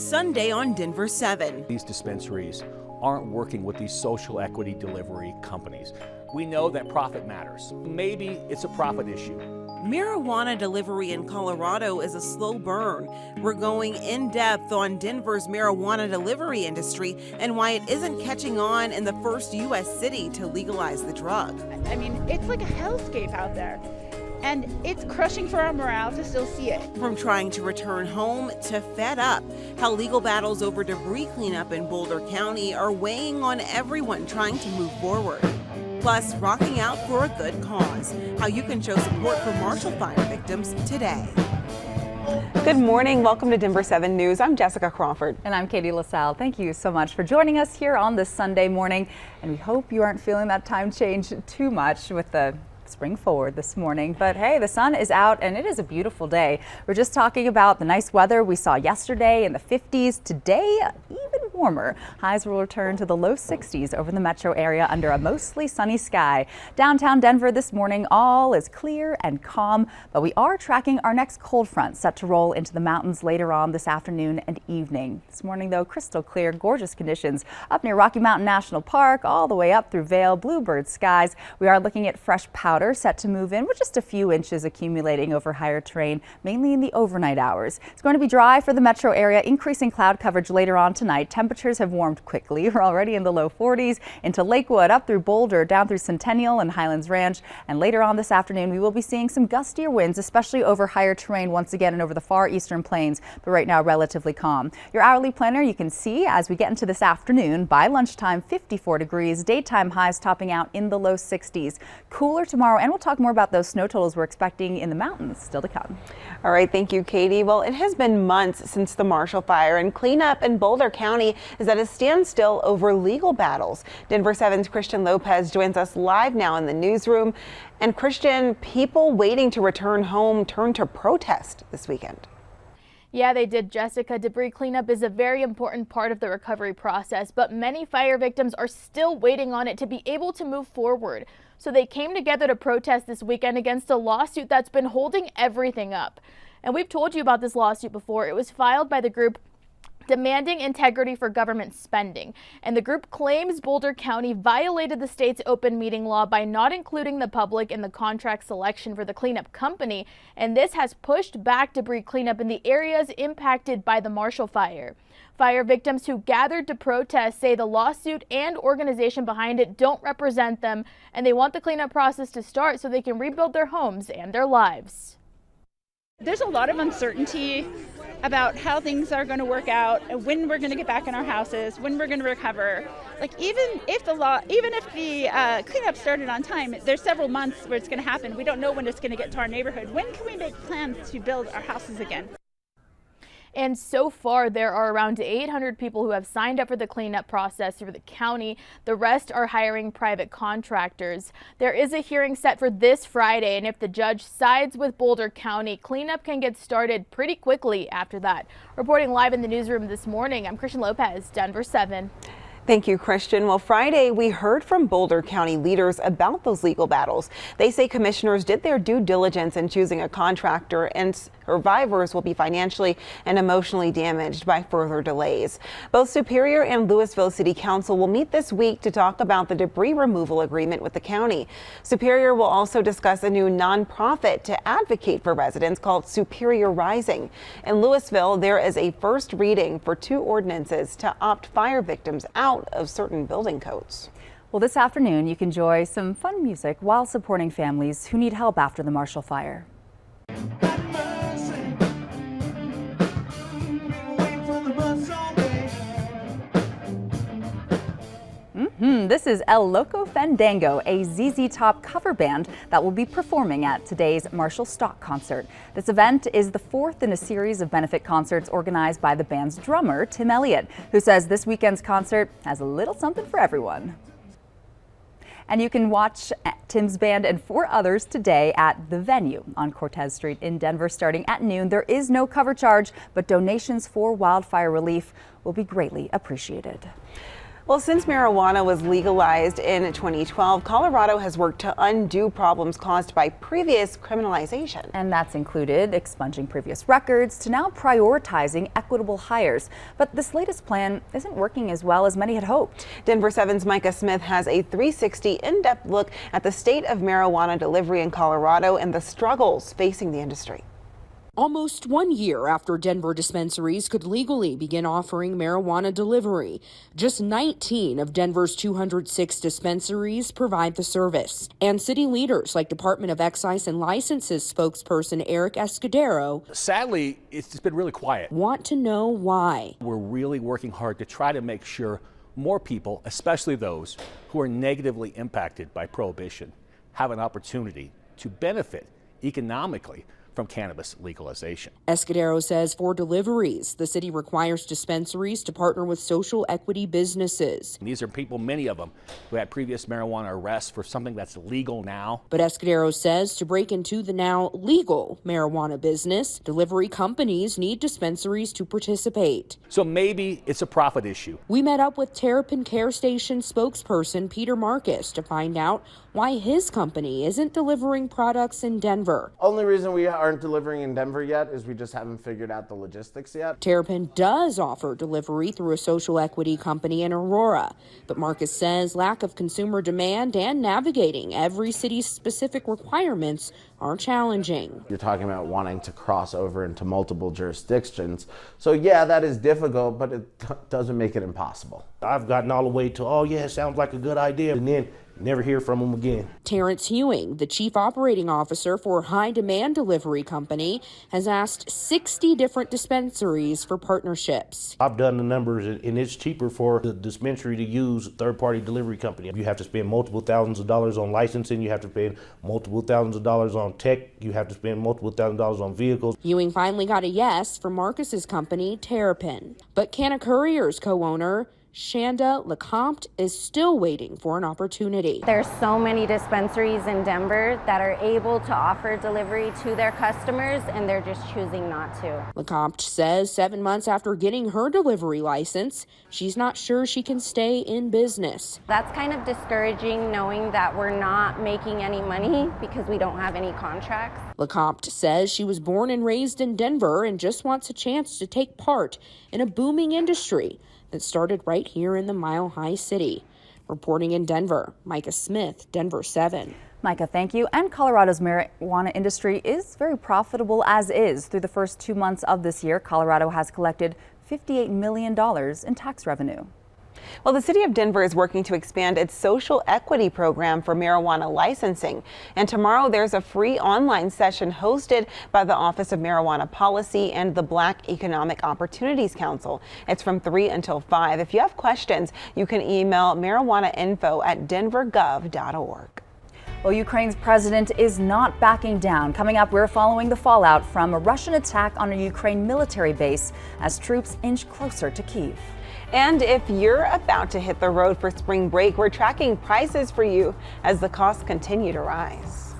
Sunday on Denver 7. These dispensaries aren't working with these social equity delivery companies. We know that profit matters. Maybe it's a profit issue. Marijuana delivery in Colorado is a slow burn. We're going in depth on Denver's marijuana delivery industry and why it isn't catching on in the first U.S. city to legalize the drug. I mean, it's like a hellscape out there. And it's crushing for our morale to still see it. From trying to return home to fed up, how legal battles over debris cleanup in Boulder County are weighing on everyone trying to move forward. Plus, rocking out for a good cause, how you can show support for Marshall Fire victims today. Good morning. Welcome to Denver 7 News. I'm Jessica Crawford. And I'm Katie LaSalle. Thank you so much for joining us here on this Sunday morning. And we hope you aren't feeling that time change too much with the spring forward this morning. But hey, the sun is out and it is a beautiful day. We're just talking about the nice weather we saw yesterday in the 50s. Today, even warmer. Highs will return to the low 60s over the metro area under a mostly sunny sky. Downtown Denver this morning, all is clear and calm, but we are tracking our next cold front set to roll into the mountains later on this afternoon and evening. This morning, though, crystal clear, gorgeous conditions up near Rocky Mountain National Park, all the way up through Vail, bluebird skies. We are looking at fresh powder set to move in with just a few inches accumulating over higher terrain, mainly in the overnight hours. It's going to be dry for the metro area, increasing cloud coverage later on tonight. Temperatures have warmed quickly. We're already in the low 40s into Lakewood, up through Boulder, down through Centennial and Highlands Ranch. And later on this afternoon, we will be seeing some gustier winds, especially over higher terrain once again and over the far eastern plains, but right now relatively calm. Your hourly planner you can see as we get into this afternoon. By lunchtime, 54 degrees, daytime highs topping out in the low 60s. Cooler tomorrow, and we'll talk more about those snow totals we're expecting in the mountains still to come. All right, thank you, Katie. Well, it has been months since the Marshall Fire, and cleanup in Boulder County is at a standstill over legal battles. Denver 7's Christian Lopez joins us live now in the newsroom. And Christian, people waiting to return home turned to protest this weekend. Yeah, they did, Jessica. Debris cleanup is a very important part of the recovery process, but many fire victims are still waiting on it to be able to move forward. So they came together to protest this weekend against a lawsuit that's been holding everything up. And we've told you about this lawsuit before. It was filed by the group demanding integrity for government spending. And the group claims Boulder County violated the state's open meeting law by not including the public in the contract selection for the cleanup company. And this has pushed back debris cleanup in the areas impacted by the Marshall Fire. Fire victims who gathered to protest say the lawsuit and organization behind it don't represent them, and they want the cleanup process to start so they can rebuild their homes and their lives. There's a lot of uncertainty about how things are going to work out, when we're going to get back in our houses, when we're going to recover. Like even if the cleanup started on time, there's several months where it's going to happen. We don't know when it's going to get to our neighborhood. When can we make plans to build our houses again? And so far, there are around 800 people who have signed up for the cleanup process through the county. The rest are hiring private contractors. There is a hearing set for this Friday, and if the judge sides with Boulder County, cleanup can get started pretty quickly after that. Reporting live in the newsroom this morning, I'm Christian Lopez, Denver 7. Thank you, Christian. Well, Friday, we heard from Boulder County leaders about those legal battles. They say commissioners did their due diligence in choosing a contractor, and survivors will be financially and emotionally damaged by further delays. Both Superior and Louisville City Council will meet this week to talk about the debris removal agreement with the county. Superior will also discuss a new nonprofit to advocate for residents called Superior Rising. In Louisville, there is a first reading for 2 ordinances to opt fire victims out of certain building codes. Well, this afternoon, you can enjoy some fun music while supporting families who need help after the Marshall Fire. This is El Loco Fandango, a ZZ Top cover band that will be performing at today's Marshall Stock concert. This event is the 4th in a series of benefit concerts organized by the band's drummer, Tim Elliott, who says this weekend's concert has a little something for everyone. And you can watch Tim's band and 4 others today at The Venue on Cortez Street in Denver starting at noon. There is no cover charge, but donations for wildfire relief will be greatly appreciated. Well, since marijuana was legalized in 2012, Colorado has worked to undo problems caused by previous criminalization. And that's included expunging previous records to now prioritizing equitable hires. But this latest plan isn't working as well as many had hoped. Denver 7's Micah Smith has a 360 in-depth look at the state of marijuana delivery in Colorado and the struggles facing the industry. Almost 1 year after Denver dispensaries could legally begin offering marijuana delivery, just 19 of Denver's 206 dispensaries provide the service. And city leaders like Department of Excise and Licenses spokesperson Eric Escudero, Sadly, it's been really quiet. want to know why. We're really working hard to try to make sure more people, especially those who are negatively impacted by prohibition, have an opportunity to benefit economically from cannabis legalization. Escudero says for deliveries, the city requires dispensaries to partner with social equity businesses. These are people, many of them, who had previous marijuana arrests for something that's legal now. But Escudero says to break into the now legal marijuana business, delivery companies need dispensaries to participate. So maybe it's a profit issue. We met up with Terrapin Care Station spokesperson Peter Marcus to find out why his company isn't delivering products in Denver. Only reason we aren't delivering in Denver yet is we just haven't figured out the logistics yet. Terrapin does offer delivery through a social equity company in Aurora, but Marcus says lack of consumer demand and navigating every city's specific requirements are challenging. You're talking about wanting to cross over into multiple jurisdictions. So yeah, that is difficult, but it doesn't make it impossible. I've gotten all the way to, oh yeah, it sounds like a good idea, and then never hear from them again. Terrence Hewing, the chief operating officer for a high demand delivery company, has asked 60 different dispensaries for partnerships. I've done the numbers, and it's cheaper for the dispensary to use a third-party delivery company. You have to spend multiple thousands of dollars on licensing, you have to spend multiple thousands of dollars on tech, you have to spend multiple thousands of dollars on vehicles. Hewing finally got a yes from Marcus's company, Terrapin. But Canna Courier's co-owner, Shanda LeCompte, is still waiting for an opportunity. There's so many dispensaries in Denver that are able to offer delivery to their customers, and they're just choosing not to. LeCompte says 7 months after getting her delivery license, she's not sure she can stay in business. That's kind of discouraging, knowing that we're not making any money because we don't have any contracts. LeCompte says she was born and raised in Denver and just wants a chance to take part in a booming industry that started right here in the Mile High City. Reporting in Denver, Micah Smith, Denver 7. Micah, thank you. And Colorado's marijuana industry is very profitable as is. Through the first 2 months of this year, Colorado has collected $58 million in tax revenue. Well, the city of Denver is working to expand its social equity program for marijuana licensing. And tomorrow there's a free online session hosted by the Office of Marijuana Policy and the Black Economic Opportunities Council. It's from 3 until 5. If you have questions, you can email marijuanainfo@denvergov.org. Well, Ukraine's president is not backing down. Coming up, we're following the fallout from a Russian attack on a Ukraine military base as troops inch closer to Kyiv. And if you're about to hit the road for spring break, we're tracking prices for you as the costs continue to rise.